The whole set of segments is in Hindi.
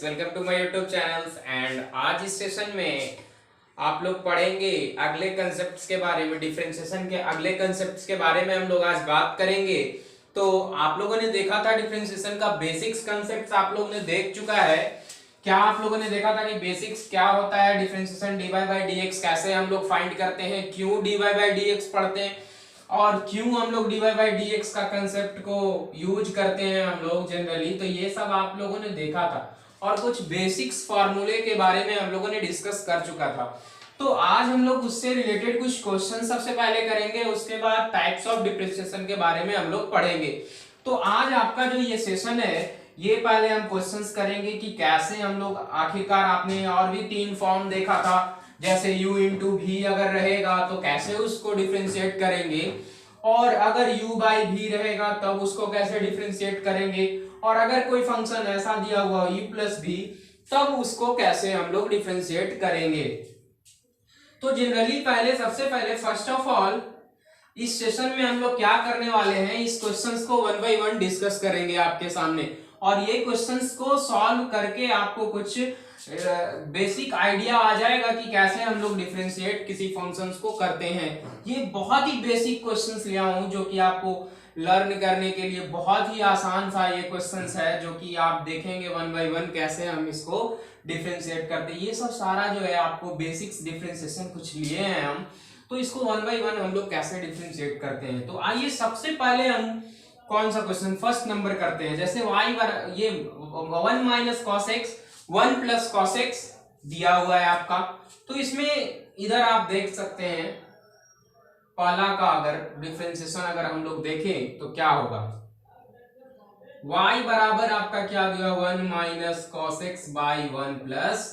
Welcome to my YouTube channels. And आज इस सेशन में आप लोग पढ़ेंगे अगले कंसेप्ट्स के बारे में, डिफरेंशिएशन के अगले कंसेप्ट्स के बारे में हम लोग आज बात करेंगे। तो आप लोगों ने देखा था डिफरेंशिएशन का बेसिक्स कंसेप्ट्स आप लोगों ने देख चुका है। क्या आप लोगों ने देखा था कि बेसिक्स क्या होता है, डिफरेंशिएशन dy बाई dx कैसे हम लोग फाइंड करते हैं, क्यों dy बाई dx पढ़ते हैं और क्यों हम लोग dy बाई dx का कंसेप्ट को यूज करते हैं हम लोग जनरली। तो ये सब आप लोगों ने देखा था और कुछ बेसिक्स फॉर्मूले के बारे में हम लोगों ने डिस्कस कर चुका था। तो आज हम लोग उससे रिलेटेड कुछ क्वेश्चन सबसे पहले करेंगे, उसके बाद टाइप्स ऑफ डिफरेंशिएशन के बारे में हम लोग पढ़ेंगे। तो आज आपका जो ये सेशन है, ये पहले हम क्वेश्चंस करेंगे कि कैसे हम लोग, आखिरकार आपने और भी 3 फॉर्म देखा था, जैसे u इंटू भी अगर रहेगा तो कैसे उसको डिफरेंशिएट करेंगे, और अगर u बाई भी रहेगा तब उसको कैसे डिफरेंशिएट करेंगे, और अगर कोई फंक्शन ऐसा दिया हुआ u प्लस भी तब उसको कैसे हम लोग डिफरेंशिएट करेंगे। तो जनरली सबसे पहले फर्स्ट ऑफ ऑल इस सेशन में हम लोग क्या करने वाले हैं, इस क्वेश्चंस को 1 बाय 1 डिस्कस करेंगे आपके सामने, और ये क्वेश्चंस को सॉल्व करके आपको कुछ बेसिक आइडिया आ जाएगा कि कैसे हम लोग डिफरेंशिएट किसी फंक्शंस को करते हैं। ये बहुत ही बेसिक क्वेश्चंस लिया हूं जो कि आपको लर्न करने के लिए बहुत ही आसान सा ये क्वेश्चंस है, जो कि आप देखेंगे 1 बाय 1 कैसे हम इसको डिफरेंशिएट करते हैं। ये सब सारा जो है आपको बेसिक्स डिफरेंशिएशन कुछ लिए हैं हम, तो इसको 1 बाय 1 हम लोग कैसे डिफरेंशिएट करते हैं। तो आइए सबसे पहले हम कौन सा क्वेश्चन फर्स्ट नंबर करते हैं। जैसे ये 1 minus cos x 1 plus cos x दिया हुआ है आपका, तो इसमें इधर आप देख सकते हैं पहला का अगर डिफरेंशिएशन अगर हम लोग देखें तो क्या होगा, y बराबर आपका क्या दिया 1 minus cos x by 1 plus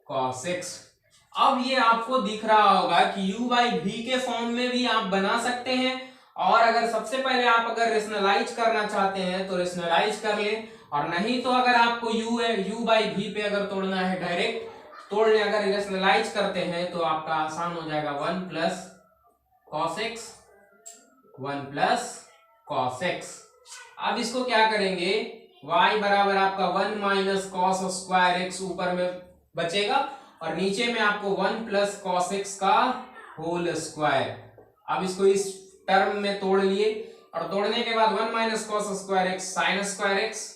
cos x. अब ये आपको दिख रहा होगा कि u बाई भी के फॉर्म में भी आप बना सकते हैं, और अगर सबसे पहले आप अगर रेशनलाइज करना चाहते हैं तो रेशनलाइज कर लें, और नहीं तो अगर आपको u बाई भी पे अगर तोड़ना है, डायरेक्ट तोड़ लें, अगर रेशनलाइज करते हैं तो आपका आसान हो जाएगा 1 plus cos x 1 plus cos x. अब इसको क्या करेंगे, y बराबर आपका 1 माइनस कॉस स्क्वायर एक्स ऊपर में बचेगा और नीचे में आपको 1 प्लस कॉस एक्स का होल स्क्वायर। अब इसको इस टर्म में तोड़ लिए, और तोड़ने के बाद 1 minus cos square x sine square x,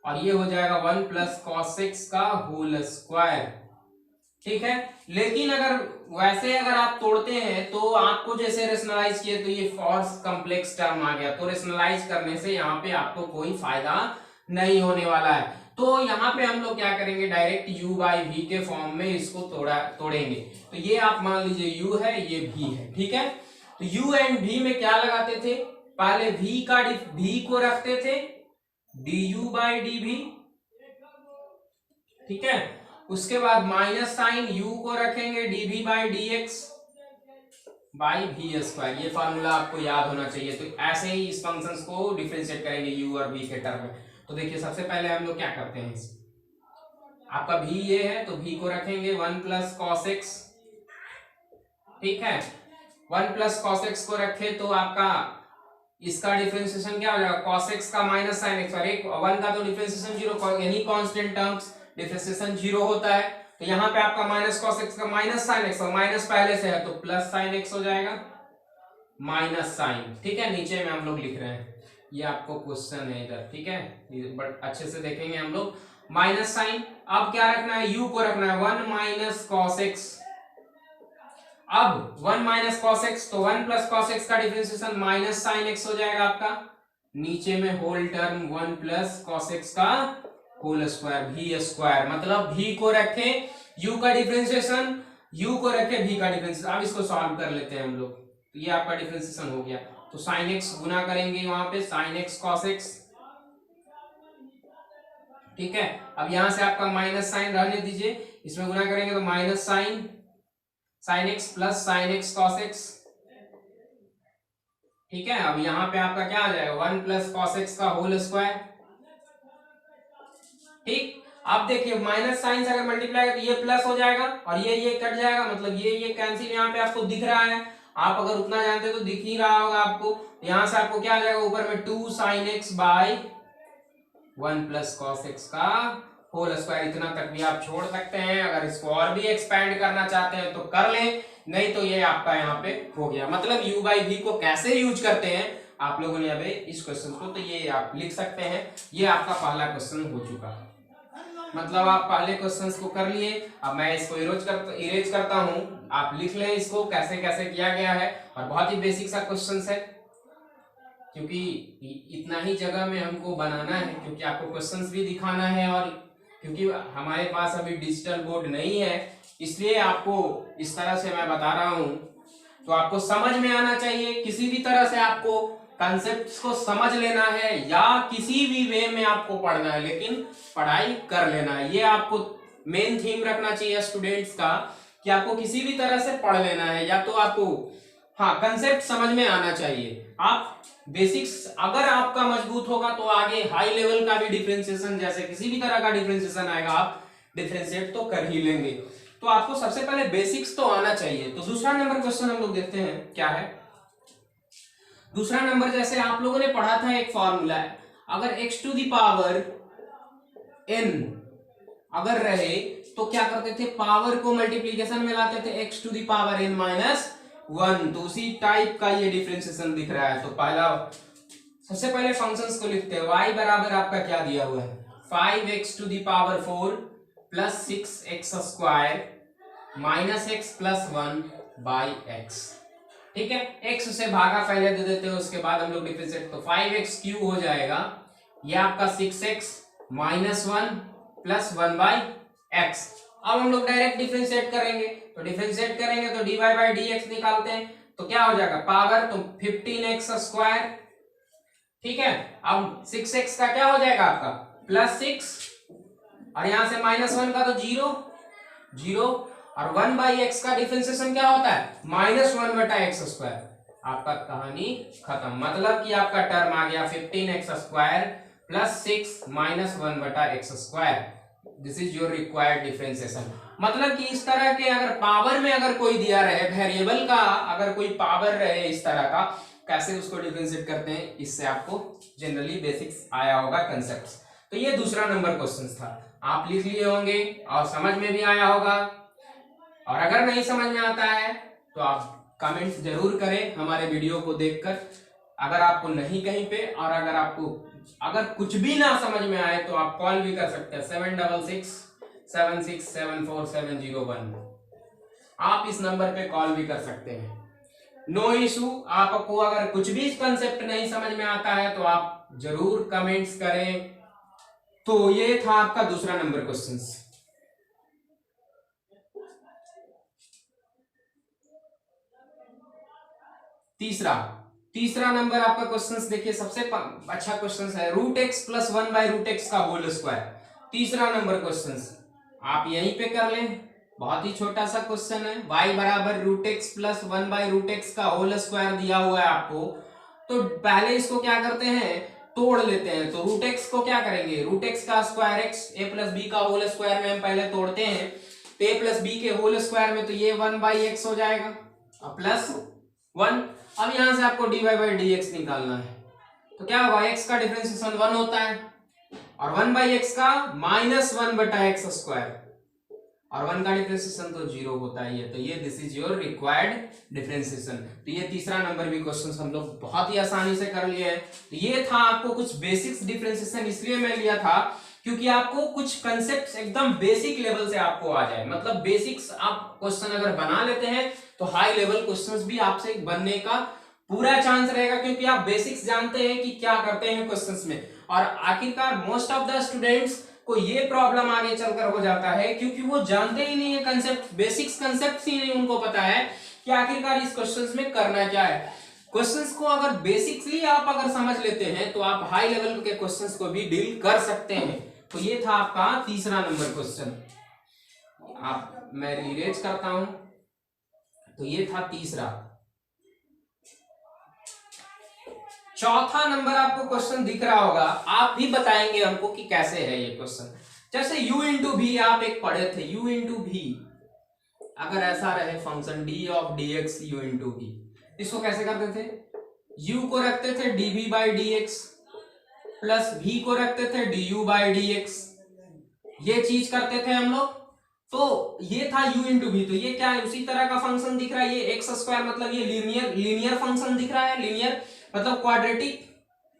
और ये हो जाएगा 1 प्लस कॉस एक्स का होल स्क्वायर। ठीक है, लेकिन अगर वैसे अगर आप तोड़ते हैं तो आपको जैसे रेशनलाइज किए तो ये फॉर्स कॉम्प्लेक्स टर्म आ गया, तो रेशनलाइज करने से यहाँ पे आपको कोई फायदा नहीं होने वाला है। तो यहाँ पे हम लोग क्या करेंगे, डायरेक्ट u बाई v के फॉर्म में इसको तोड़ेंगे। तो ये आप मान लीजिए u है, ये v है। ठीक है, तो u एंड v में क्या लगाते थे, पहले v को रखते थे du बाई dv। ठीक है, उसके बाद माइनस साइन u को रखेंगे dv by dx by v square. ये फॉर्मूला आपको याद होना चाहिए। तो ऐसे ही इस फंक्शंस को डिफरेंशिएट करेंगे u और v के टर्म में। तो देखिए सबसे पहले हम लोग क्या करते हैं, आपका v ये है तो v को रखेंगे 1 प्लस कॉस एक्स। ठीक है, 1 प्लस कॉस एक्स को रखे तो आपका इसका डिफरेंशिएशन क्या हो जाएगा, cos x का माइनस साइन एक्स, और एक 1 का तो डिफरेंशिएशन 0, यानी कांस्टेंट टर्म्स डिफरेंशिएशन 0 होता है। तो यहाँ पे आपका माइनस cos x का माइनस साइन एक्स, और माइनस पहले से है तो प्लस साइन एक्स हो जाएगा माइनस साइन। ठीक है, नीचे में हम लोग लिख रहे हैं, ये आपको क्वेश्चन है इधर। ठीक है, बट अच्छे से देखेंगे हम लोग, माइनस साइन। अब क्या रखना है, u को रखना है 1 माइनस कॉस एक्स। अब 1 माइनस कॉस एक्स, तो 1 प्लस कॉस एक्स का डिफरेंशिएशन माइनस साइन एक्स हो जाएगा आपका, नीचे में whole term 1 plus cos x का होल स्क्वायर v स्क्वायर। मतलब v को रखे u का डिफरेंशिएशन, u को रखे v का डिफरेंशिएशन। अब इसको सॉल्व कर लेते हैं हम लोग, तो ये आपका डिफरेंशिएशन हो गया। तो साइन एक्स गुना करेंगे वहां पे, साइन एक्स कॉस एक्स। ठीक है, अब यहां से आपका माइनस साइन रहने दीजिए, इसमें गुना करेंगे तो minus sine x plus sine x cos x. ठीक है, अब यहां पे आपका क्या आ जाएगा, 1 प्लस कॉस एक्स का होल स्क्वायर। ठीक, अब देखिए माइनस साइन से अगर मल्टीप्लाई तो ये प्लस हो जाएगा और ये कट जाएगा, मतलब ये कैंसिल यहाँ पे आपको दिख रहा है। आप अगर उतना जानते तो दिख ही रहा होगा आपको। यहां से आपको क्या आ जाएगा, ऊपर में 2 sine x by 1 plus cos x का होल स्क्वायर, इतना तक भी आप छोड़ सकते हैं। अगर इसको और भी एक्सपेंड करना चाहते हैं तो कर लें, नहीं तो ये आपका यहाँ पे हो गया। मतलब u बाई v को कैसे यूज करते हैं आप लोगों ने अभी इस क्वेश्चन को, तो ये आप लिख सकते हैं। ये आपका पहला क्वेश्चन हो चुका है, मतलब आप पहले क्वेश्चंस को कर लिए। अब मैं इसको इरेज करता हूँ, आप लिख लें इसको कैसे कैसे किया गया है। और बहुत ही बेसिक सा क्वेश्चन है, क्योंकि इतना ही जगह में हमको बनाना है, क्योंकि आपको क्वेश्चंस भी दिखाना है, और क्योंकि हमारे पास अभी डिजिटल बोर्ड नहीं है, इसलिए आपको इस तरह से मैं बता रहा हूँ। तो आपको समझ में आना चाहिए, किसी भी तरह से आपको कॉन्सेप्ट्स को समझ लेना है, या किसी भी वे में आपको पढ़ना है, लेकिन पढ़ाई कर लेना है। ये आपको मेन थीम रखना चाहिए स्टूडेंट्स का, कि आपको किसी भी तरह से पढ़ लेना है, या तो आपको हाँ कंसेप्ट समझ में आना चाहिए। आप बेसिक्स अगर आपका मजबूत होगा तो आगे हाई लेवल का भी डिफरेंशिएशन, जैसे किसी भी तरह का डिफरेंशिएशन आएगा, आप डिफरेंशिएट तो कर ही लेंगे। तो आपको सबसे पहले बेसिक्स तो आना चाहिए। तो दूसरा नंबर क्वेश्चन हम लोग देखते हैं क्या है। दूसरा नंबर, जैसे आप लोगों ने पढ़ा था एक फॉर्मूला है, अगर x to the power n अगर रहे तो क्या करते थे, पावर को मल्टीप्लीकेशन में लाते थे, x to the power n minus 1। तो उसी टाइप का ये डिफरेंशिएशन दिख रहा है। तो पहला सबसे पहले फंक्शंस को लिखते हैं। y बराबर आपका क्या दिया हुआ है, 5x to the power 4 plus 6x square minus x plus 1 by x। ठीक है, x से भागा पहले दे देते हो, उसके बाद हम लोग डिफरेंशिएट, तो 5x क्यूब हो जाएगा, ये आपका 6x minus 1 plus 1 by x। अब हम लोग डायरेक्ट डिफरेंशिएट करेंगे, तो डिफरेंशिएट करेंगे तो dy बाई dx निकालते हैं, तो क्या हो जाएगा पावर, तो 15x स्क्वायर। ठीक है, अब 6x का क्या हो जाएगा आपका प्लस 6, और यहां से माइनस 1 का तो 0, और 1 बाई एक्स का डिफरेंशिएशन क्या होता है माइनस 1 बटा एक्स स्क्वायर। आपका कहानी खत्म, मतलब कि आपका टर्म आ गया 15x स्क्वायर प्लस 6 माइनस 1 बटा x square. This is your required differentiation. मतलब कि इस तरह के अगर पावर में अगर कोई दिया रहे, वेरिएबल का अगर कोई पावर रहे इस तरह का, कैसे उसको डिफरेंशिएट करते हैं, इससे आपको जनरली बेसिक्स आया होगा कंसेप्ट्स। तो ये दूसरा नंबर क्वेश्चन था, आप लिख लिए होंगे और समझ में भी आया होगा। और अगर नहीं समझ में आता है तो आप कमेंट्स जरूर करें हमारे वीडियो को देखकर। अगर आपको नहीं कहीं पे, और अगर आपको अगर कुछ भी ना समझ में आए तो आप कॉल भी कर सकते हैं 7667470701। आप इस नंबर पे कॉल भी कर सकते हैं, नो इशू। आपको अगर कुछ भी कंसेप्ट नहीं समझ में आता है तो आप जरूर कमेंट्स करें। तो ये था आपका दूसरा नंबर क्वेश्चन। तीसरा नंबर आपका क्वेश्चन देखिए, सबसे अच्छा क्वेश्चन है, root x plus 1 by root x का होल स्क्वायर। तीसरा नंबर क्वेश्चन आप यहीं पे कर लें, बहुत ही छोटा सा क्वेश्चन है। y बराबर root x plus 1 by root x का होल स्क्वायर दिया हुआ है आपको, तो पहले इसको क्या करते हैं तोड़ लेते हैं। तो रूट एक्स को क्या करेंगे, रूट एक्स का स्क्वायर एक्स, ए प्लस बी का होल स्क्वायर में हम पहले तोड़ते हैं, तो ए प्लस बी के होल स्क्वायर में तो ये 1 बाई एक्स हो जाएगा और प्लस 1। अब यहां से आपको dy बाई dx निकालना है, तो क्या होगा x का डिफरेंशिएशन 1 होता है, और 1 बाई एक्स का माइनस 1 बटा एक्स स्क्वायर, और 1 का डिफरेंशिएशन तो 0 होता ही है। तो ये this is your required differentiation. तो ये तीसरा नंबर भी क्वेश्चन हम लोग बहुत ही आसानी से कर लिए हैं। तो ये था आपको कुछ बेसिक्स डिफरेंशिएशन, इसलिए मैं लिया था क्योंकि आपको कुछ कंसेप्ट्स एकदम बेसिक लेवल से आपको आ जाए। मतलब बेसिक्स आप क्वेश्चन अगर बना लेते हैं तो हाई लेवल क्वेश्चंस भी आपसे बनने का पूरा चांस रहेगा, क्योंकि आप बेसिक्स जानते हैं कि क्या करते हैं क्वेश्चंस में। और आखिरकार मोस्ट ऑफ द स्टूडेंट्स को ये प्रॉब्लम आगे चलकर हो जाता है क्योंकि वो जानते ही नहीं है कंसेप्ट, बेसिक्स कंसेप्ट ही नहीं उनको पता है कि आखिरकार इस क्वेश्चंस में करना क्या है। क्वेश्चंस को अगर बेसिकली आप अगर समझ लेते हैं तो आप हाई लेवल के क्वेश्चंस को भी डील कर सकते हैं। तो ये था आपका तीसरा नंबर क्वेश्चन। आप मैं रिलेट करता हूं, तो ये था तीसरा। चौथा नंबर आपको क्वेश्चन दिख रहा होगा, आप भी बताएंगे हमको कि कैसे है ये क्वेश्चन। जैसे u इंटू भी आप एक पढ़े थे, u इंटू भी अगर ऐसा रहे function d of dx u into भी, इसको कैसे करते थे, u को रखते थे dv by dx plus v को रखते थे du बाई dx, ये चीज करते थे हम लोग। तो ये था u इंटू भी, तो ये क्या है, उसी तरह का फंक्शन दिख रहा है, ये एक्स स्क्वायर मतलब ये लीनियर फंक्शन दिख रहा है, लीनियर मतलब क्वाड्रेटिक,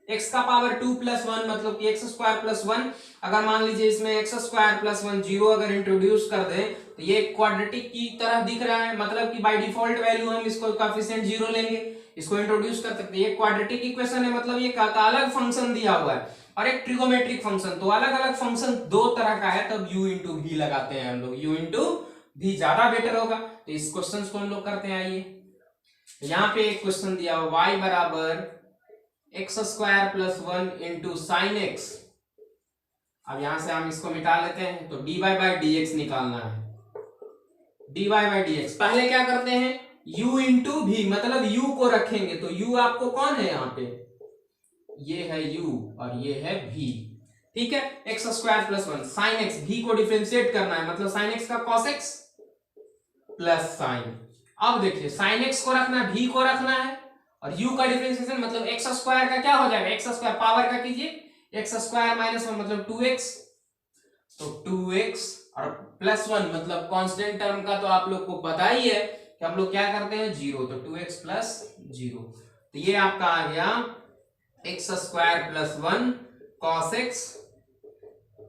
एक्स का पावर 2 प्लस 1 मतलब कि एक्स स्क्वायर प्लस 1। अगर मान लीजिए इसमें एक्स स्क्वायर प्लस 1 जीरो अगर इंट्रोड्यूस कर दें तो ये क्वाड्रेटिक की तरह दिख रहा है, मतलब कि बाय डिफॉल्ट वैल्यू हम इसको कोएफिशिएंट जीरो लेंगे, इसको इंट्रोड्यूस कर सकते हैं। ये क्वाड्रेटिक इक्वेशन है, मतलब ये का अलग फंक्शन दिया हुआ है, और एक ट्रिगोमेट्रिक फंक्शन, तो अलग अलग फंक्शन दो तरह का है, तब u इंटू भी लगाते हैं हम लोग, u इंटू भी ज्यादा बेटर होगा। तो इस क्वेश्चन को हम लोग करते हैं। आइए यहाँ पे एक क्वेश्चन दिया हुआ y बराबर x square plus 1 into sine x. अब यहां से हम इसको मिटा लेते हैं, तो dy बाई डी एक्स निकालना है, dy बाई डी एक्स। पहले क्या करते हैं, u इंटू भी मतलब u को रखेंगे, तो u आपको कौन है यहाँ पे, ये है u और ये है v, ठीक है। X square plus 1 sine x, v को डिफरेंशिएट करना है, मतलब साइन एक्स का कॉस एक्स प्लस साइन। अब देखिए साइन एक्स को रखना है, v को रखना है, और u का डिफरेंशिएशन मतलब एक्स स्क्वायर का क्या हो जाएगा, एक्स स्क्वायर पावर का कीजिए, एक्स स्क्वायर माइनस 1 मतलब 2x, तो 2x और प्लस 1 मतलब कांस्टेंट टर्म का तो आप लोग को पता ही है कि हम लोग क्या करते हैं, जीरो, तो 2x प्लस जीरो, तो ये आपका आ गया x square plus 1 cos x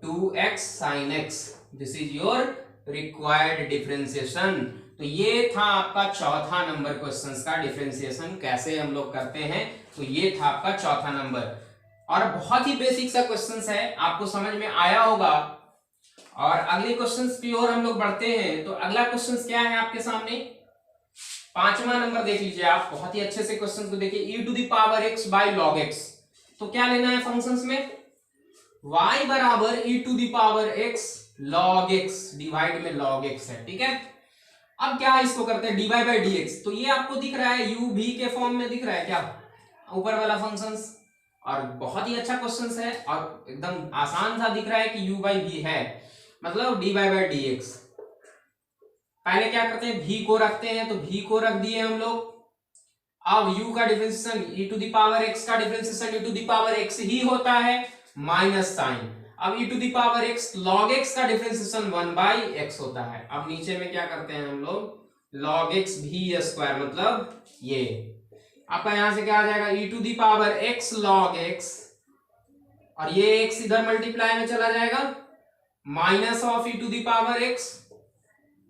2x sine x, this is your required differentiation. तो ये था आपका चौथा नंबर क्वेश्चन का डिफरेंशिएशन कैसे हम लोग करते हैं, तो ये था आपका चौथा नंबर, और बहुत ही बेसिक सा क्वेश्चन है, आपको समझ में आया होगा। और अगले क्वेश्चन की ओर हम लोग बढ़ते हैं। तो अगला क्वेश्चन क्या है आपके सामने, पांचवा नंबर देख लीजिए आप, बहुत ही अच्छे से क्वेश्चन को देखिए, e to the power x by log x। तो क्या लेना है फंक्शंस में, y बराबर e to the power x log x divide में log x है, ठीक है। अब क्या इसको करते हैं dy बाई dx, तो ये आपको दिख रहा है u v के फॉर्म में दिख रहा है क्या, ऊपर वाला फंक्शंस, और बहुत ही अच्छा क्वेश्चन है और एकदम आसान सा दिख रहा है कि u बाई v है, मतलब dy बाई dx। पहले क्या करते हैं, v को रखते हैं, तो v को रख दिए हम लोग। अब u का differentiation e to the power x का differentiation e to the power x ही होता है माइनस साइन। अब e to the power x log x का डिफरेंशिएशन 1 बाई x होता है। अब नीचे में क्या करते हैं हम लोग, log x v स्क्वायर मतलब ये आपका यहां से क्या आ जाएगा, e to the power x log x, और ये x इधर मल्टीप्लाई में चला जाएगा, minus of e to the power x,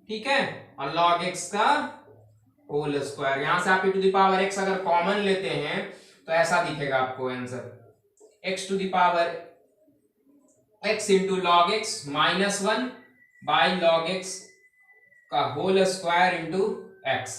ठीक है, और log x का होल स्क्वायर। यहां से आप e to the power x अगर कॉमन लेते हैं तो ऐसा दिखेगा आपको answer, x to the power x into log x minus 1 by log x का होल स्क्वायर इंटू x,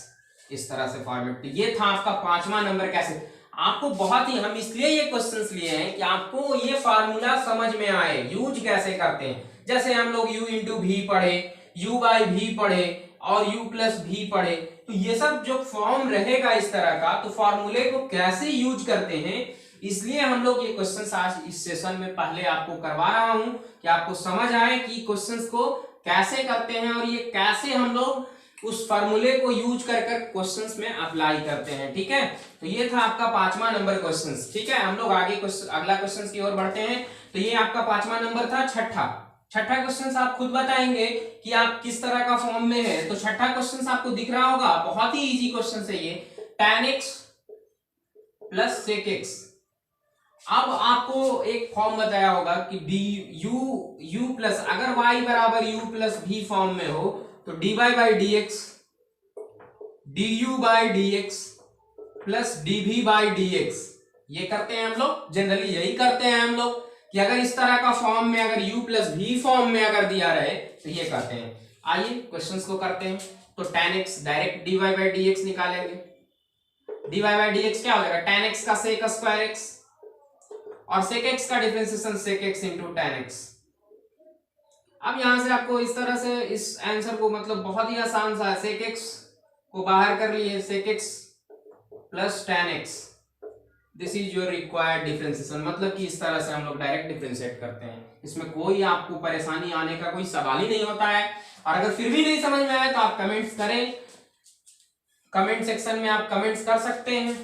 इस तरह से फॉर्मेट। ये था आपका पांचवा नंबर। कैसे आपको बहुत ही, हम इसलिए ये क्वेश्चंस लिए हैं कि आपको ये फार्मूला समझ में आए, यूज कैसे करते हैं। जैसे हम लोग u इंटू भी पढ़े, u बाई भी पढ़े और u प्लस भी पढ़े, तो ये सब जो फॉर्म रहेगा इस तरह का, तो फॉर्मूले को कैसे यूज करते हैं, इसलिए हम लोग ये क्वेश्चंस आज इस सेशन में पहले आपको करवा रहा हूं कि आपको समझ आए कि क्वेश्चंस को कैसे करते हैं और ये कैसे हम लोग उस फार्मूले को यूज कर कर क्वेश्चंस में अप्लाई करते हैं, ठीक है। तो ये था आपका पांचवा नंबर क्वेश्चंस, ठीक है। हम लोग आगे अगला क्वेश्चन की ओर बढ़ते हैं। तो ये आपका पांचवा नंबर था। छठा क्वेश्चन आप खुद बताएंगे कि आप किस तरह का फॉर्म में है। तो छठा क्वेश्चन आपको दिख रहा होगा, बहुत ही इजी क्वेश्चन है ये, tan x plus sec x। अब आपको एक फॉर्म बताया होगा कि u प्लस, अगर y बराबर u प्लस v फॉर्म में हो तो dy by d x, du by d x plus dv by d x, ये करते हैं हम लोग, जनरली यही करते हैं हम लोग कि अगर इस तरह का फॉर्म में, अगर u प्लस v फॉर्म में अगर दिया रहे तो ये करते हैं। आइए क्वेश्चंस को करते हैं। तो tan x direct dy by d x निकालेंगे, dy बाई डी एक्स क्या हो जाएगा, tan x का sec स्क्वायर x और sec x का differentiation sec x into tan x। अब यहां से आपको इस तरह से इस आंसर को, मतलब बहुत ही आसान सा है, sec x को बाहर कर लिए, sec x plus tan x, this is your required differentiation. मतलब कि इस तरह से हम लोग डायरेक्ट डिफरेंशिएट करते हैं, इसमें कोई आपको परेशानी आने का कोई सवाल ही नहीं होता है। और अगर फिर भी नहीं समझ में आए तो आप कमेंट्स करें, कमेंट सेक्शन में आप कमेंट्स कर सकते हैं।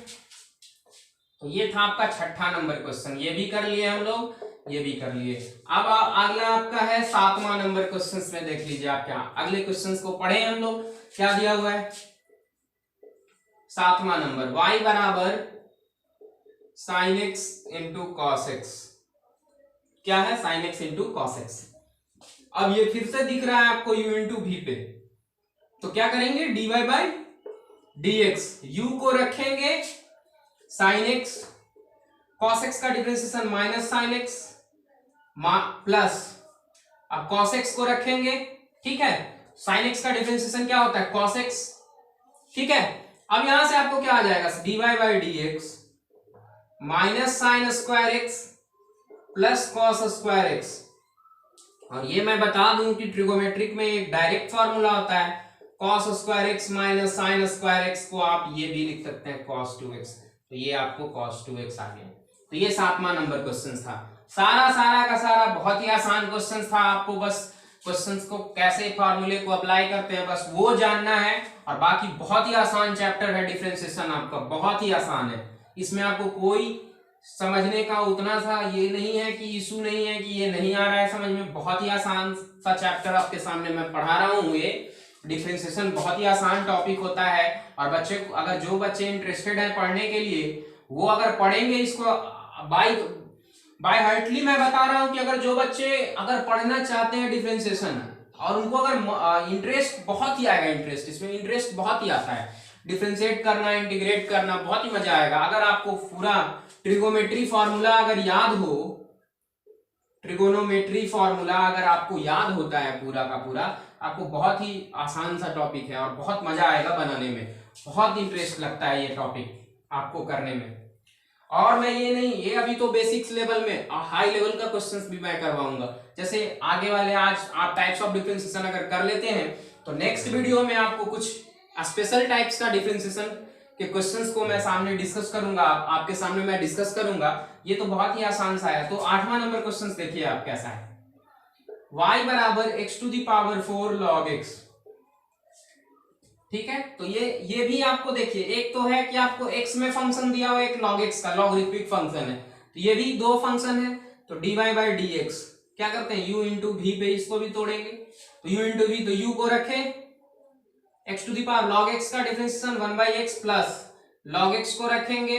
तो ये था आपका छठा नंबर क्वेश्चन, ये भी कर लिए हम लोग। ये भी कर लिए। अब अगला आपका है 7वां नंबर क्वेश्चन में देख लीजिए आप क्या अगले क्वेश्चन को पढ़े हम लोग। क्या दिया हुआ है 7वां नंबर, y बराबर sine x into cos x. क्या है sine x into cos x. अब ये फिर से दिख रहा है आपको u इंटू भी पे, तो क्या करेंगे dy by d x, you को रखेंगे साइन एक्स, कॉस एक्स का differentiation minus sine x plus, अब कॉस एक्स को रखेंगे, ठीक है, साइन एक्स का डिफरेंशिएशन क्या होता है कॉस एक्स, ठीक है। अब यहां से आपको क्या आ जाएगा dy by d x minus sine square x plus cos square x. और ये मैं बता दूं कि ट्रिगोमेट्रिक में एक डायरेक्ट फॉर्मूला होता है cos square x minus sine square x को आप ये भी लिख सकते हैं कॉस 2x, तो ये आपको कॉस 2x आ गया। तो ये 7वां नंबर क्वेश्चन था। सारा का सारा बहुत ही आसान क्वेश्चन था, आपको बस क्वेश्चंस को कैसे फॉर्मूले को अप्लाई करते हैं बस वो जानना है। और बाकी बहुत ही आसान चैप्टर है डिफरेंशिएशन, आपका बहुत ही आसान है, इसमें आपको कोई समझने का उतना सा ये नहीं है कि इशू नहीं है कि ये नहीं आ रहा है समझ में। बहुत ही आसान सा चैप्टर आपके सामने मैं पढ़ा रहा हूँ। ये डिफरेंशिएशन बहुत ही आसान टॉपिक होता है, और बच्चे अगर जो बच्चे इंटरेस्टेड है पढ़ने के लिए वो अगर पढ़ेंगे इसको बाय हार्टली मैं बता रहा हूं कि अगर जो बच्चे अगर पढ़ना चाहते हैं डिफरेंशिएशन और उनको अगर इंटरेस्ट बहुत ही आएगा, इंटरेस्ट इसमें इंटरेस्ट बहुत ही आता है, डिफरेंशिएट करना इंटीग्रेट करना बहुत ही मजा आएगा। अगर आपको पूरा ट्रिगोमेट्री फॉर्मूला अगर याद हो, ट्रिगोनोमेट्री फॉर्मूला अगर आपको याद होता है पूरा का पूरा, आपको बहुत ही आसान सा टॉपिक है और बहुत मजा आएगा बनाने में, बहुत इंटरेस्ट लगता है ये टॉपिक आपको करने में। और मैं ये नहीं, ये अभी तो बेसिक्स लेवल में, हाई लेवल का क्वेश्चंस भी मैं करवाऊंगा। जैसे आगे वाले आज आप टाइप्स ऑफ डिफरेंशिएशन अगर कर लेते हैं तो नेक्स्ट वीडियो में आपको कुछ स्पेशल टाइप्स का डिफरेंशिएशन के क्वेश्चंस को मैं सामने डिस्कस करूंगा, आपके सामने मैं डिस्कस करूंगा। ये तो बहुत ही आसान सा है। तो 8वां नंबर क्वेश्चन देखिए आप कैसा है, y बराबर x to the power 4 log x, ठीक है। तो ये भी आपको देखिए, एक तो है कि आपको x में फंक्शन दिया हुआ है, एक log x का लॉगरिथमिक फंक्शन है, तो ये भी दो फंक्शन है। तो dy बाई डी एक्स क्या करते हैं u इंटू भी पे इसको भी तोड़ेंगे, तो u इंटू भी, तो u को रखे x to the power log x का differentiation 1 by x plus log x को रखेंगे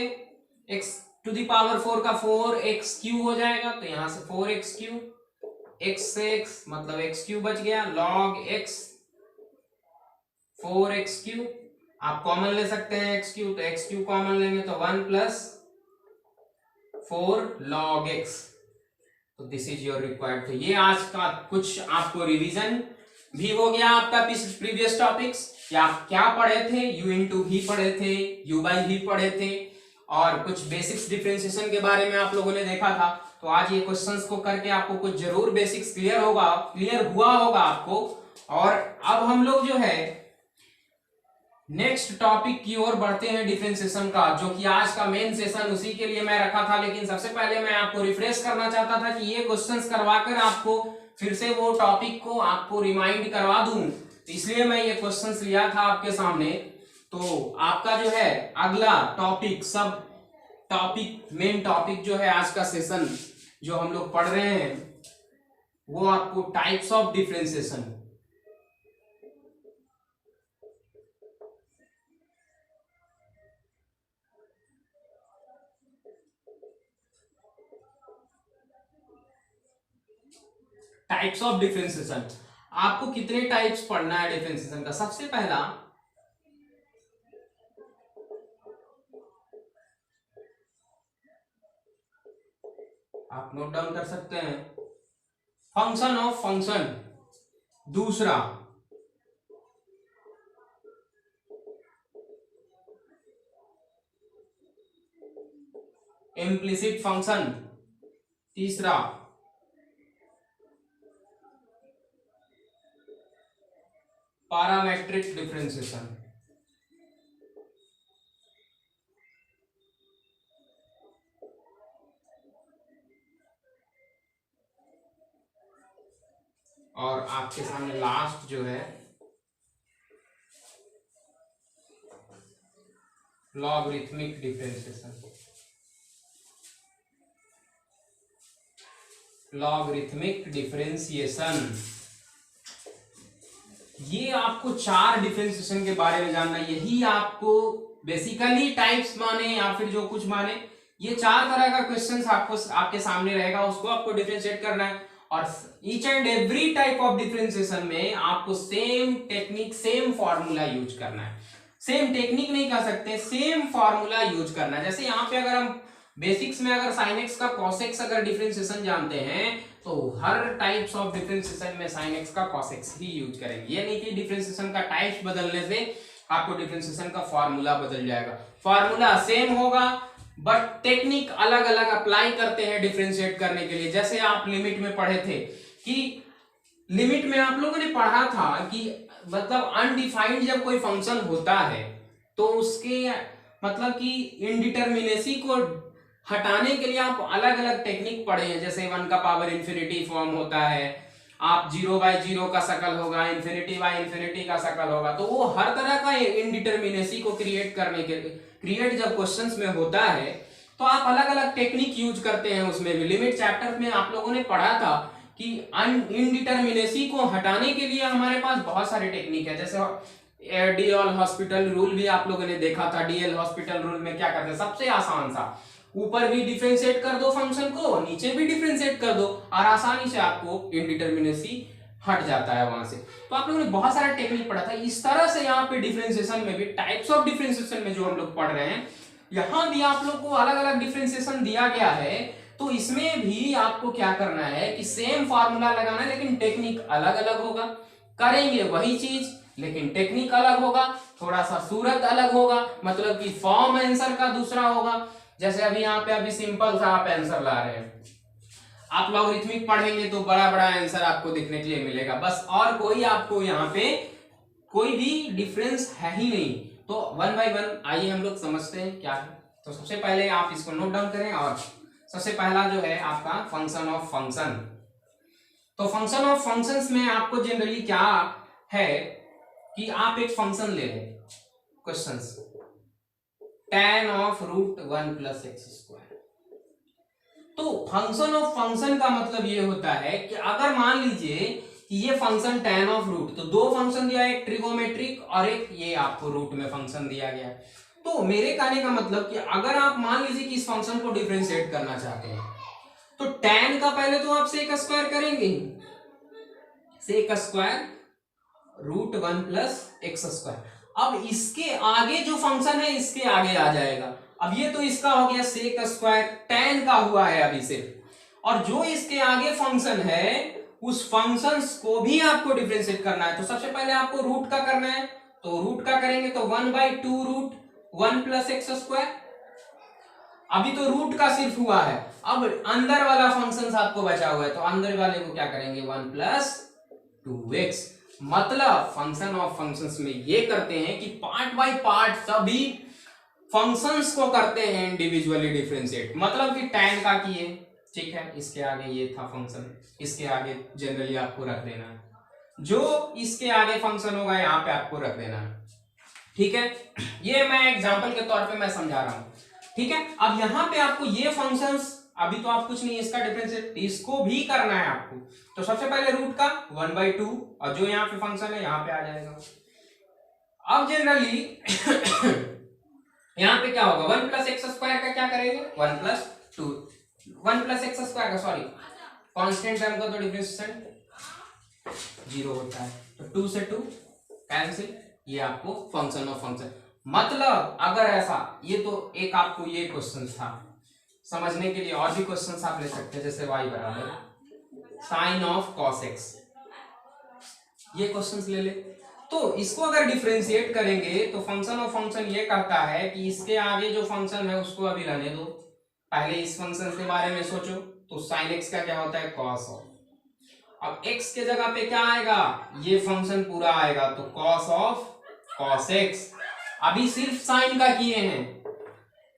x टू दी पावर 4 का 4x क्यू हो जाएगा, तो यहां से 4x क्यू, x से x मतलब x क्यू बच गया, log x 4x क्यू, आप कॉमन ले सकते हैं x क्यू, तो x क्यू कॉमन लेंगे तो 1 प्लस 4 log x, तो दिस इज योर रिक्वायर्ड। तो ये आज का कुछ आपको रिवीजन भी हो गया आपका प्रीवियस टॉपिक्स, कि आप क्या पढ़े थे, u इंटू भी पढ़े थे, u बाई भी पढ़े थे, और कुछ बेसिक्स डिफरेंशिएशन के बारे में आप लोगों ने देखा था। तो आज ये क्वेश्चंस को करके आपको कुछ जरूर बेसिक्स क्लियर हुआ होगा आपको। और अब हम लोग जो है नेक्स्ट टॉपिक की ओर बढ़ते हैं डिफरेंशिएशन का, जो कि आज का मेन सेशन उसी के लिए मैं रखा था। लेकिन सबसे पहले मैं आपको रिफ्रेश करना चाहता था कि ये क्वेश्चंस करवाकर आपको फिर से वो टॉपिक को आपको रिमाइंड करवा दूं, तो इसलिए मैं ये क्वेश्चंस लिया था आपके सामने। तो आपका जो है अगला टॉपिक, सब टॉपिक, मेन टॉपिक जो है आज का सेशन जो हम लोग पढ़ रहे हैं वो आपको types of differentiation, types of differentiation. आपको कितने टाइप्स पढ़ना है डिफरेंशिएशन का? सबसे पहला आप नोट डाउन कर सकते हैं, फंक्शन ऑफ फंक्शन। दूसरा इम्प्लिसिट फंक्शन। तीसरा पैरामेट्रिक डिफरेंशिएशन। और आपके सामने लास्ट जो है लॉगरिथमिक डिफरेंशिएशन। Logarithmic differentiation. ये आपको 4 डिफरेंशिएशन के बारे में जानना, यही आपको बेसिकली टाइप्स माने या फिर जो कुछ माने, ये 4 तरह का क्वेश्चंस आपको आपके सामने रहेगा, उसको आपको डिफरेंशिएट करना है। और each and every type of differentiation में आपको same technique, same formula use करना है। सेम टेक्निक नहीं कह सकते, सेम फॉर्मूला यूज करना है। जैसे यहाँ पे अगर हम बेसिक्स में अगर sin x का cos x अगर डिफरेंशिएशन जानते हैं तो हर टाइप्स ऑफ डिफरेंशिएशन में sin x का cos x ही यूज करेंगे। ये नहीं कि डिफरेंशिएशन का टाइप्स बदलने से आपको डिफरेंशिएशन का फॉर्मूला बदल जाएगा, फॉर्मूला सेम होगा बट टेक्निक अलग अलग अप्लाई करते हैं डिफरेंशिएट करने के लिए। जैसे आप लिमिट में पढ़े थे कि लिमिट में आप लोगों ने पढ़ा था कि मतलब अनडिफाइंड जब कोई फंक्शन होता है तो उसके मतलब कि इनडिटरमिनेसी को हटाने के लिए आप अलग अलग टेक्निक पढ़े हैं। जैसे 1 का पावर इंफिनिटी फॉर्म होता है, आप 0/0 का शकल होगा, इंफिनिटी का शकल होगा, तो वो हर तरह का इनडिटरमिनेसी को क्रिएट करने के क्रिएट जब क्वेश्चंस में होता है तो आप अलग अलग टेक्निक यूज करते हैं। उसमें भी लिमिट चैप्टर में आप लोगों ने पढ़ा था कि इनडिटरमिनेसी को हटाने के लिए हमारे पास बहुत सारे टेक्निक है। जैसे डीएल हॉस्पिटल रूल भी आप लोगों ने देखा था। डीएल हॉस्पिटल रूल में क्या करते हैं, सबसे आसान सा, ऊपर भी डिफरेंशिएट कर दो फंक्शन को, नीचे भी डिफरेंशिएट कर दो और आसानी से आपको इनडिटरमिनेसी हट जाता है वहां से। तो आप लोगों ने बहुत सारा टेक्निक पढ़ा था। इस तरह से यहाँ पे डिफरेंशिएशन में भी टाइप्स ऑफ डिफरेंशिएशन में जो हम लोग पढ़ रहे हैं, यहाँ भी आप लोग को अलग अलग डिफरेंशिएशन दिया गया है। तो इसमें भी आपको क्या करना है कि सेम फार्मूला लगाना है, लेकिन टेक्निक अलग अलग होगा। करेंगे वही चीज लेकिन टेक्निक अलग होगा, थोड़ा सा सूरत अलग होगा, मतलब कि फॉर्म आंसर का दूसरा होगा। जैसे अभी यहाँ पे अभी सिंपल सा आप आंसर ला रहे हैं, आप लॉगरिथमिक पढ़ेंगे तो बड़ा बड़ा आंसर आपको देखने के लिए मिलेगा बस, और कोई आपको यहाँ पे कोई भी डिफरेंस है ही नहीं। तो 1 बाय 1 आइए हम लोग समझते हैं क्या है। तो सबसे पहले आप इसको नोट डाउन करें, और सबसे पहला जो है आपका फंक्शन ऑफ फंक्शन। तो फंक्शन ऑफ फंक्शंस में आपको जनरली क्या है कि आप एक फंक्शन ले लें, क्वेश्चंस tan of √1 + x²। तो फंक्शन ऑफ फंक्शन का मतलब ये होता है कि अगर मान लीजिए कि ये फंक्शन tan ऑफ रूट, तो दो फंक्शन दिया है, एक ट्रिगोमेट्रिक और एक ये आपको रूट में फंक्शन दिया गया है। तो मेरे कहने का मतलब कि अगर आप मान लीजिए कि इस फंक्शन को डिफरेंशिएट करना चाहते हैं तो tan का पहले तो आप सेक स्क्वायर करेंगे, सेक स्क्वायर √1 + x²। अब इसके आगे जो फंक्शन है इसके आगे आ जाएगा। अब ये तो इसका हो गया सेक स्क्वायर, tan का हुआ है अभी से, और जो इसके आगे फंक्शन है उस फंक्शन को भी आपको डिफरेंशिएट करना है। तो सबसे पहले आपको रूट का करना है, तो रूट का करेंगे तो 1/2 √1 + x²। अभी तो रूट का सिर्फ हुआ है, अब अंदर वाला फंक्शन आपको बचा हुआ है, तो अंदर वाले को क्या करेंगे 1 + 2x। मतलब फंक्शन ऑफ फंक्शंस में ये करते हैं कि पार्ट बाय पार्ट सभी फंक्शंस को करते हैं इंडिविजुअली डिफरेंशिएट। मतलब कि tan का किए, ठीक है, इसके आगे ये था फंक्शन, इसके आगे जनरली आपको रख देना है, जो इसके आगे फंक्शन होगा यहाँ पे आपको रख देना है, ठीक है। ये मैं एग्जांपल के तौर पे मैं समझा रहा हूँ, ठीक है। अब यहाँ पे आपको ये फंक्शंस, अभी तो आप कुछ नहीं इसका डिफरेंशिएट, इसको भी करना है आपको। तो सबसे पहले रूट का 1/2 और जो यहाँ पे फंक्शन है यहाँ पे आ जाएगा। अब जनरली यहाँ पे क्या होगा 1 + x² का क्या करेंगे 1 + 2 1 + x² का, सॉरी कांस्टेंट टर्म का तो डिफरेंशिएशन 0 होता है, तो 2 से 2 कैंसिल, ये आपको फंक्शन ऑफ फंक्शन। मतलब अगर ऐसा, ये तो एक आपको ये क्वेश्चन था, समझने के लिए और भी क्वेश्चंस आप ले सकते हैं, जैसे y = sin of cos x, ये क्वेश्चंस ले ले। तो इसको अगर डिफरेंशिएट करेंगे तो फंक्शन ऑफ फंक्शन ये कहता है कि इसके आगे जो फंक्शन है उसको अभी रहने दो, पहले इस फंक्शन के बारे में सोचो। तो sin x का क्या होता है cos ऑफ, अब x के जगह पे क्या आएगा, ये फंक्शन पूरा आएगा, तो cos ऑफ cos x। अभी सिर्फ sin का किए हैं,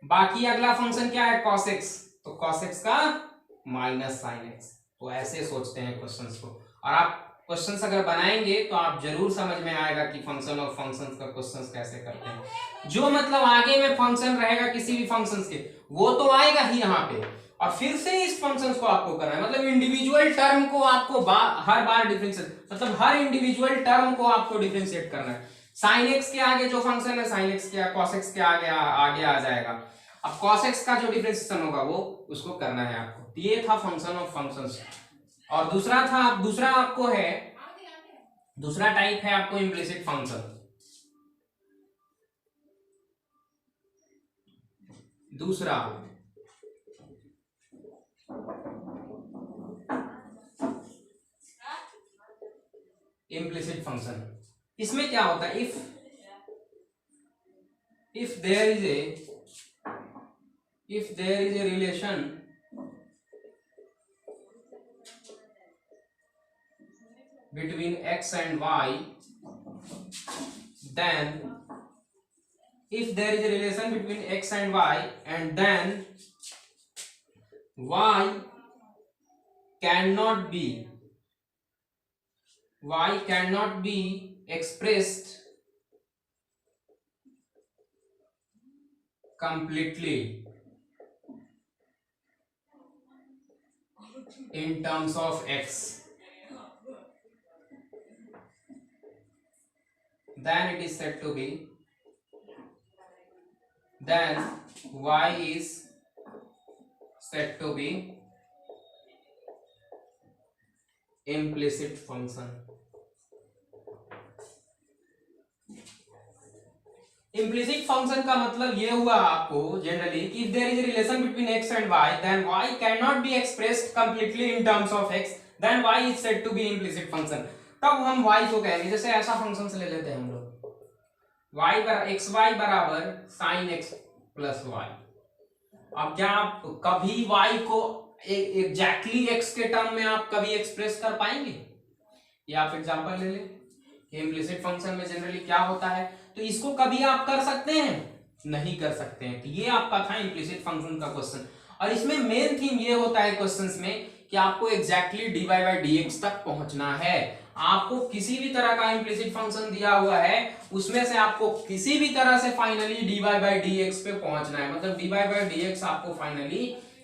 बाकी अगला फंक्शन क्या है cos x, तो cos x का -sin x। तो ऐसे सोचते हैं क्वेश्चंस को, और आप क्वेश्चंस अगर बनाएंगे तो आप जरूर समझ में आएगा कि फंक्शन ऑफ फंक्शंस का क्वेश्चंस कैसे करते हैं। जो मतलब आगे में फंक्शन रहेगा किसी भी फंक्शंस के, वो तो आएगा ही यहाँ पे, और फिर से इस फंक्शन को आपको करना है, मतलब इंडिविजुअल टर्म को आपको हर बार डिफरेंशिएट, मतलब हर इंडिविजुअल टर्म को आपको डिफरेंशिएट करना है। साइन एक्स के आगे जो फंक्शन है साइन एक्स के कॉस एक्स के आगे आ जाएगा। अब cos x का जो डिफरेंशिएशन होगा वो उसको करना है आपको। ये था फंक्शन ऑफ फंक्शंस। और दूसरा आपको है, दूसरा टाइप है आपको इम्प्लिसिट फंक्शन। दूसरा इम्प्लिसिट फंक्शन, इसमें क्या होता है, if there is a relation between x and y, then if there is a relation between x and y and then y cannot be expressed completely in terms of x, then it is said to be, then y is said to be implicit function। Implicit function का मतलब ये हुआ आपको जनरली कि if there is a relation between x and y then y can not be expressed completely in terms of x, then y is said to be implicit function. तब हम y को कहेंगे, जैसे ऐसा फंक्शन से ले लेते हैं हम लोग y बराबर xy बराबर sin x प्लस y। अब क्या आप कभी y को एग्जैक्टली x के टर्म में आप कभी एक्सप्रेस कर पाएंगे? ये आप एग्जांपल ले लें कि इम्प्लिसिट फंक्शन में जनरली क्या होता है, तो इसको कभी आप कर सकते हैं? नहीं कर सकते हैं। तो ये आपका था इम्प्लिसिट फंक्शन का क्वेश्चन। और इसमें मेन थीम ये होता है क्वेश्चंस में कि आपको एग्जैक्टली dy by dx तक पहुंचना है। आपको किसी भी तरह का इम्प्लिसिट फंक्शन दिया हुआ है उसमें से आपको किसी भी तरह से फाइनली dy by dx पे पहुंचना है, मतलब dy by dx आपको फाइनली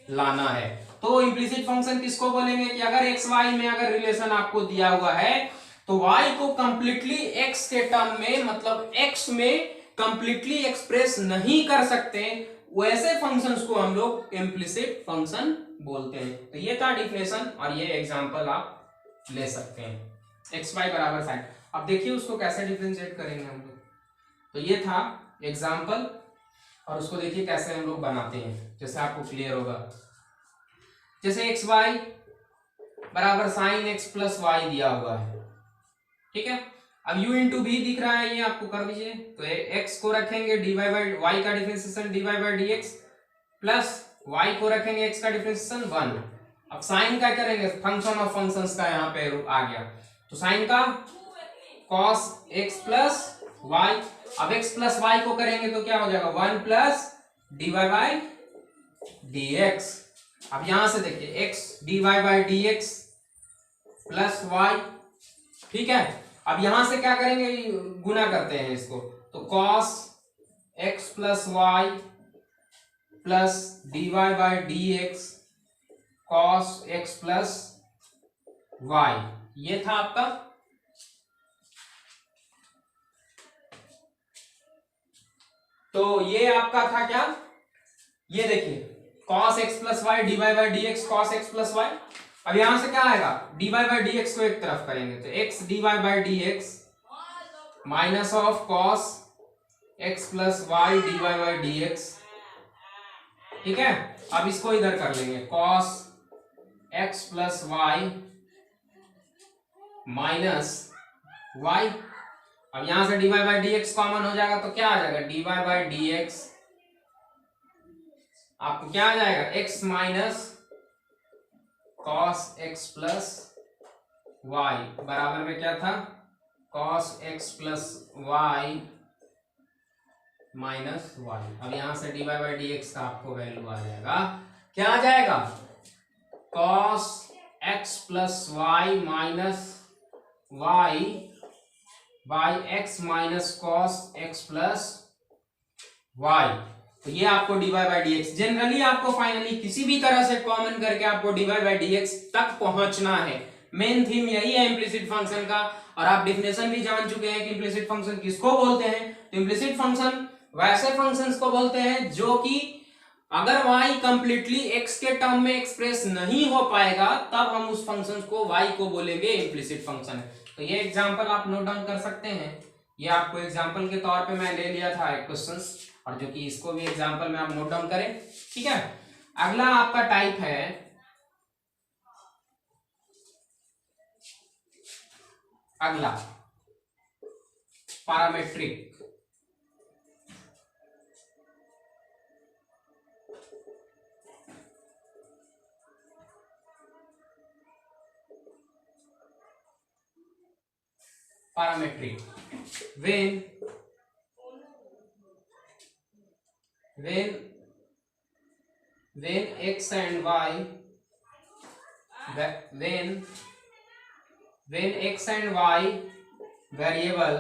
लाना है। तो इम्प्लिसिट फंक्शन किसको बोलेंगे कि अगर एक्स वाई में अगर रिलेशन आपको दिया हुआ है तो y को कंप्लीटली x के टर्म में, मतलब x में कंप्लीटली एक्सप्रेस नहीं कर सकते, वैसे फंक्शंस को हम लोग इम्प्लिसिट फंक्शन बोलते हैं। तो ये था डिफिनेशन और ये एग्जांपल आप ले सकते हैं। x y बराबर साइन, अब देखिए उसको कैसे डिफरेंशिएट करेंगे हम लोग। तो ये था एग्जांपल और उसको देखिए कैसे हम लोग बनाते हैं, जैसे आपको क्लियर होगा। जैसे एक्स वाई बराबर साइन एक्स प्लस वाई दिया हुआ है, ठीक है। अब u इंटू भी दिख रहा है, ये आपको कर दीजिए। तो x को रखेंगे dy बाई y का differentiation dy by dx plus y को रखेंगे x का डिफरेंशिएशन 1। अब साइन का करेंगे, फंक्शन ऑफ फंक्शंस का यहाँ पे आ गया, तो साइन का cos x प्लस y। अब x प्लस y को करेंगे तो क्या हो जाएगा 1 प्लस dy बाई dx। अब यहां से देखिए x dy by dx plus y, ठीक है। अब यहां से क्या करेंगे, गुना करते हैं इसको, तो cos x प्लस वाई प्लस dy by dx cos x plus y, ये था आपका। तो ये आपका था क्या, ये देखिए cos x plus y dy by dx cos x plus y. अब यहां से क्या आएगा, dy बाई dx को एक तरफ करेंगे तो x dy by dx minus of cos x plus y dy by dx, ठीक है। अब इसको इधर कर लेंगे cos x plus y minus y। अब यहां से dy बाई dx कॉमन हो जाएगा तो क्या आ जाएगा, dy बाई dx आपको क्या आ जाएगा, x minus cos x plus y बराबर में क्या था, cos x plus y minus y. अब यहां से dy बाई dx का आपको वैल्यू आ जाएगा, क्या आ जाएगा, cos x plus y minus y by x minus cos x plus y. तो ये आपको dy by d x, generally आपको फाइनली किसी भी तरह से कॉमन करके आपको dy बाई डी एक्स तक पहुंचना है। मेन थीम यही है इम्प्लिसिट फंक्शन का। और आप डेफिनेशन भी जान चुके हैं कि इम्प्लिसिट फंक्शन किसको बोलते हैं। तो इम्प्लिसिट फंक्शन वैसे फंक्शंस को बोलते हैं जो कि अगर y कंप्लीटली x के टर्म में एक्सप्रेस नहीं हो पाएगा तब हम उस फंक्शन को y को बोलेंगे इम्प्लिसिट फंक्शन है। तो ये एग्जांपल आप नोट डाउन कर सकते हैं। ये आपको एग्जांपल के तौर पे मैं ले लिया था एक क्वेश्चंस, और जो कि इसको भी एग्जांपल में आप नोट डाउन करें, ठीक है। अगला आपका टाइप है अगला parametric. Parametric when x and y when x and y variable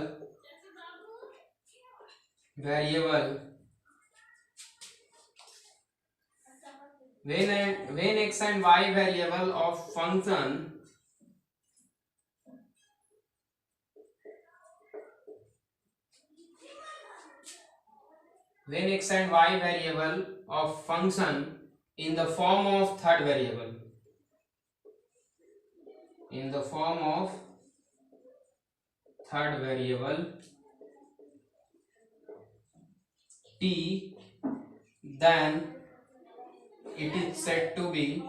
when x and y variable of function when x and y variable of function in the form of third variable t, then it is said to be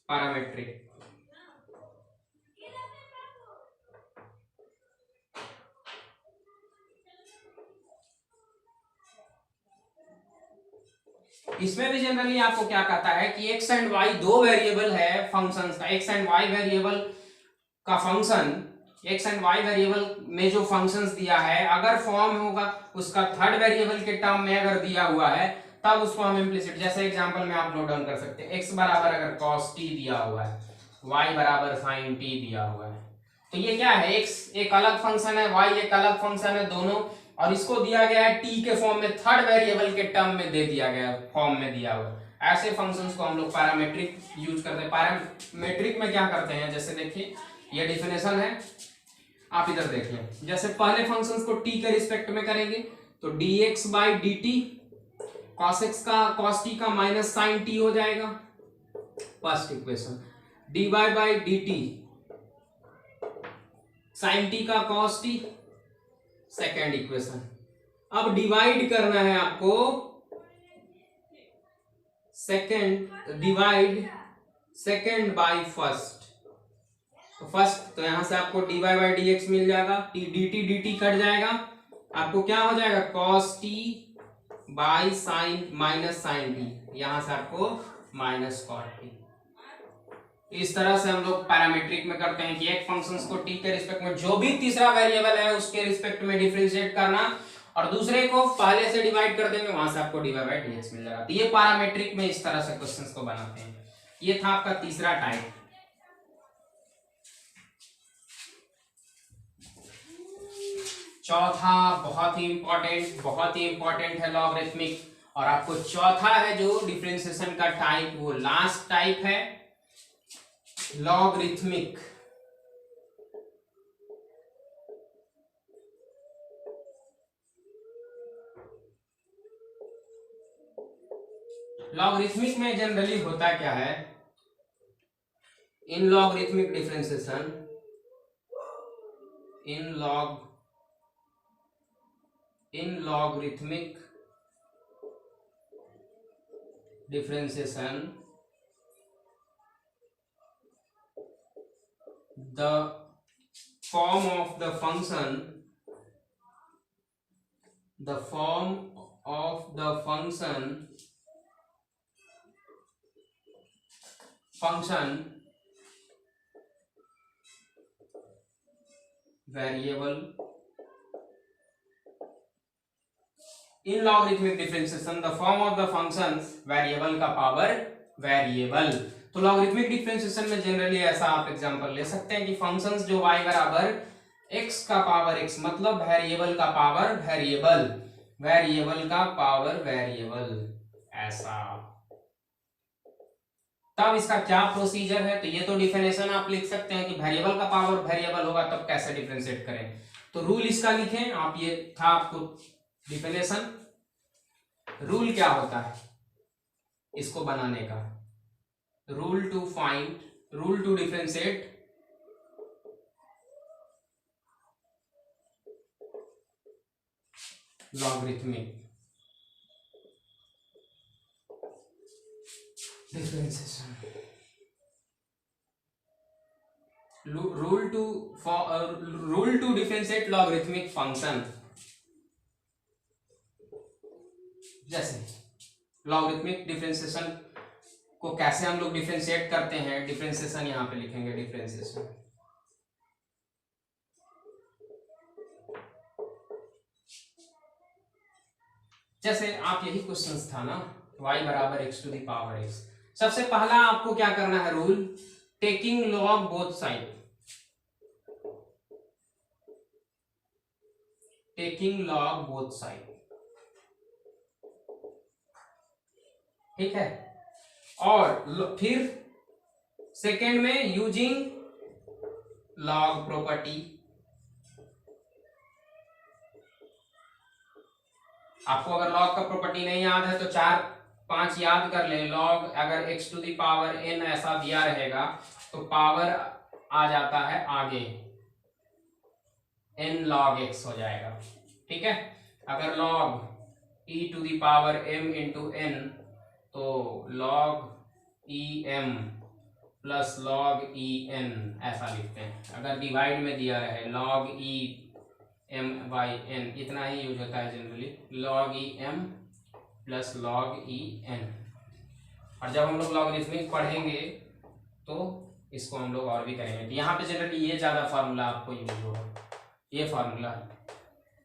parametric। इसमें भी जनरली आपको क्या कहता है कि x एंड y दो वेरिएबल है फंक्शंस का। x एंड y वेरिएबल का function, x and y variable में जो फंक्शंस दिया है अगर फॉर्म होगा उसका थर्ड वेरिएबल के टर्म में अगर दिया हुआ है तब उसको हम इम्प्लिसिट, जैसे एग्जांपल में आप नोट डाउन कर सकते हैं। x बराबर अगर cos t दिया हुआ है, y बराबर sin t दिया हुआ है, तो ये क्या है, x एक अलग फंक्शन है, y एक अलग फंक्शन है दोनों, और इसको दिया गया है t के फॉर्म में, थर्ड वेरिएबल के टर्म में दे दिया गया फॉर्म में दिया हुआ। ऐसे फंक्शंस को हम लोग पैरामीट्रिक यूज करते हैं। पैरामीट्रिक में क्या करते हैं, जैसे देखिए ये डिफिनेशन है, आप इधर देखिए। जैसे पहले फंक्शंस को t के रिस्पेक्ट में करेंगे तो dx by D T, cos t का माइनस sin t हो जाएगा, first equation. dy by D T sin t का cos t, सेकेंड इक्वेशन। अब डिवाइड करना है आपको, सेकेंड बाई फर्स्ट। तो फर्स्ट, तो यहां से आपको dy बाई डी एक्स मिल जाएगा, dt कट जाएगा, आपको क्या हो जाएगा cos t by sine minus sine t, यहां से आपको माइनस cot t। इस तरह से हम लोग पैरामीट्रिक में करते हैं कि एक फंक्शंस को t के रिस्पेक्ट में जो भी तीसरा वेरिएबल है उसके रिस्पेक्ट में डिफरेंशिएट करना, और दूसरे को पहले से डिवाइड कर देंगे, वहां से आपको dy बाई डी एक्स मिल जाएगा। तो ये पैरामीट्रिक में इस तरह से क्वेश्चंस को बनाते हैं। ये था आपका तीसरा टाइप। चौथा बहुत ही इंपॉर्टेंट है लॉगरिथमिक, और आपको चौथा है जो डिफरेंशिएशन का टाइप, वो लास्ट टाइप है लॉगरिथमिक। लॉगरिथमिक में जनरली होता क्या है, in logarithmic differentiation, in logarithmic differentiation the form of the function variable in logarithmic differentiation the form of the functions variable का power variable। तो लॉगरिथमिक डिफरेंशिएशन में जनरली ऐसा आप एग्जांपल ले सकते हैं कि फंक्शंस जो y बराबर x का पावर x मतलब वेरिएबल का पावर वेरिएबल, वेरिएबल का पावर वेरिएबल, ऐसा। तब इसका क्या प्रोसीजर है, तो ये तो डिफिनेशन आप लिख सकते हैं कि वेरिएबल का पावर वेरिएबल होगा तब कैसे डिफरेंशिएट करें। तो रूल इसका लिखें आप, ये था आपको डिफिनेशन। रूल क्या होता है इसको बनाने का, rule to find, rule to differentiate logarithmic differentiation, rule to differentiate logarithmic function. जैसे लॉगरिथमिक डिफरेंशिएशन को कैसे हम लोग डिफरेंशिएट करते हैं, डिफरेंशिएशन यहां पे लिखेंगे, डिफरेंशिएशन। जैसे आप यही क्वेश्चन था ना, y बराबर x to the power x। सबसे पहला आपको क्या करना है rule, taking log both side, taking log both side, ठीक है। और फिर सेकेंड में यूजिंग लॉग प्रॉपर्टी। आपको अगर लॉग का प्रॉपर्टी नहीं याद है तो 4-5 याद कर ले। लॉग अगर x to the power n ऐसा दिया रहेगा तो पावर आ जाता है आगे, n log x हो जाएगा, ठीक है। अगर log e to the power m into n तो log e m प्लस log e n ऐसा लिखते हैं। अगर डिवाइड में दिया है log e m by n, इतना ही यूज होता है जनरली, log e m प्लस log e n। और जब हम लोग लॉगरिथमिक पढ़ेंगे तो इसको हम लोग और भी करेंगे। तो यहाँ पे जनरली ये ज्यादा फार्मूला आपको यूज होगा, ये फार्मूला,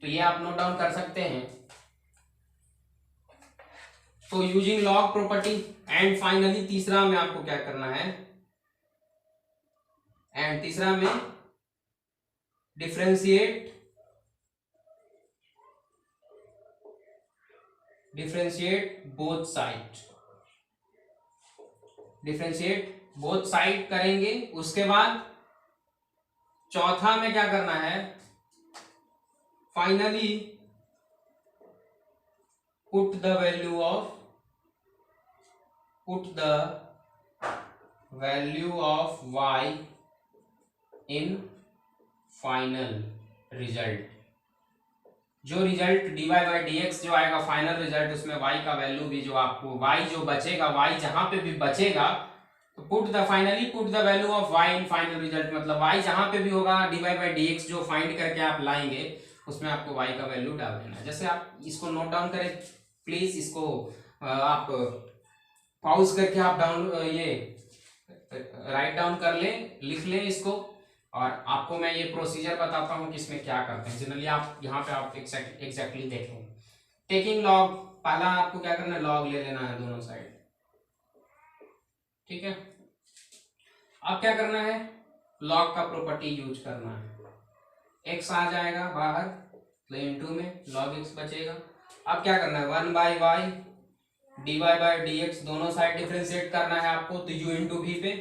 तो ये आप नोट डाउन कर सकते हैं। तो using log property and finally तीसरा में आपको क्या करना है, एंड तीसरा में differentiate both side, differentiate both side करेंगे। उसके बाद चौथा में क्या करना है, finally put the value of y in final result. जो रिजल्ट dy बाई dx जो आएगा फाइनल रिजल्ट, उसमें y का वैल्यू भी जो आपको y जो बचेगा, y जहां पे भी बचेगा तो put the value of y in final result, मतलब y जहां पे भी होगा dy बाई dx जो फाइंड करके आप लाएंगे उसमें आपको y का वैल्यू डाल देना है। जैसे आप इसको नोट डाउन करें प्लीज, इसको आप पॉज करके आप ये राइट डाउन कर लें, लिख लें इसको, और आपको मैं ये प्रोसीजर बताता हूँ कि इसमें क्या करते हैं। जनरली आप यहाँ पे आप एग्जैक्टली देखें। टेकिंग लॉग, पहला आपको क्या करना है, लॉग ले लेना है दोनों साइड, ठीक है। अब क्या करना है, लॉग का प्रॉपर्टी यूज करना है। x आ जाएगा बाहर तो इनटू में log x बचेगा। अब क्या करना है, 1 by y dy by dx दोनों साइड डिफरेंशिएट करना है आपको, तो u इंटू v पे,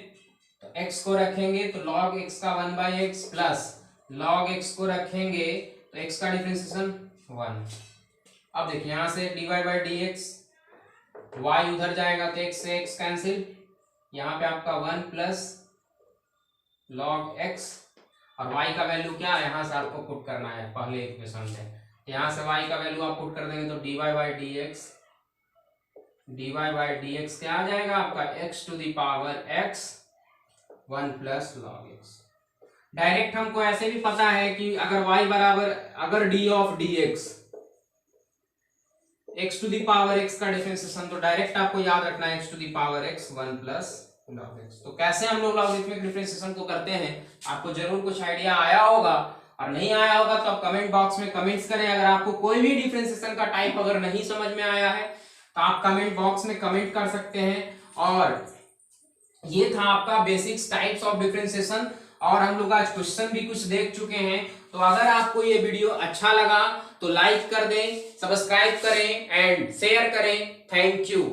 तो x को रखेंगे तो log x का 1 by x plus log x को रखेंगे तो x का डिफरेंशिएशन 1। अब देखिए यहाँ से dy बाई dx, y उधर जाएगा तो x से x कैंसिल, यहाँ पे आपका 1 प्लस log x, और y का वैल्यू क्या है यहाँ से आपको पुट करना है पहले इक्वेशन से। यहाँ से y का वैल्यू आप पुट कर देंगे तो dy बाई dx क्या आ जाएगा आपका, x to the power x 1 plus log x। Direct हमको ऐसे भी पता है कि अगर y बराबर, अगर d of dx x to the power x का डिफरेंशिएशन, तो डायरेक्ट आपको याद रखना है x to the power x 1 plus log x। तो कैसे हम लोग लॉगरिथमिक डिफरेंशिएशन को करते हैं, आपको जरूर कुछ आइडिया आया होगा, और नहीं आया होगा तो आप कमेंट बॉक्स में कमेंट्स करें। अगर आपको कोई भी डिफरेंशिएशन का टाइप अगर नहीं समझ में आया है तो आप कमेंट बॉक्स में कमेंट कर सकते हैं। और ये था आपका बेसिक्स टाइप्स ऑफ डिफरेंशिएशन, और हम लोग आज क्वेश्चन भी कुछ देख चुके हैं। तो तो अगर आपको ये वीडियो अच्छा लगा तो लाइक कर दें, सब्सक्राइब करें एंड शेयर करें। Thank you.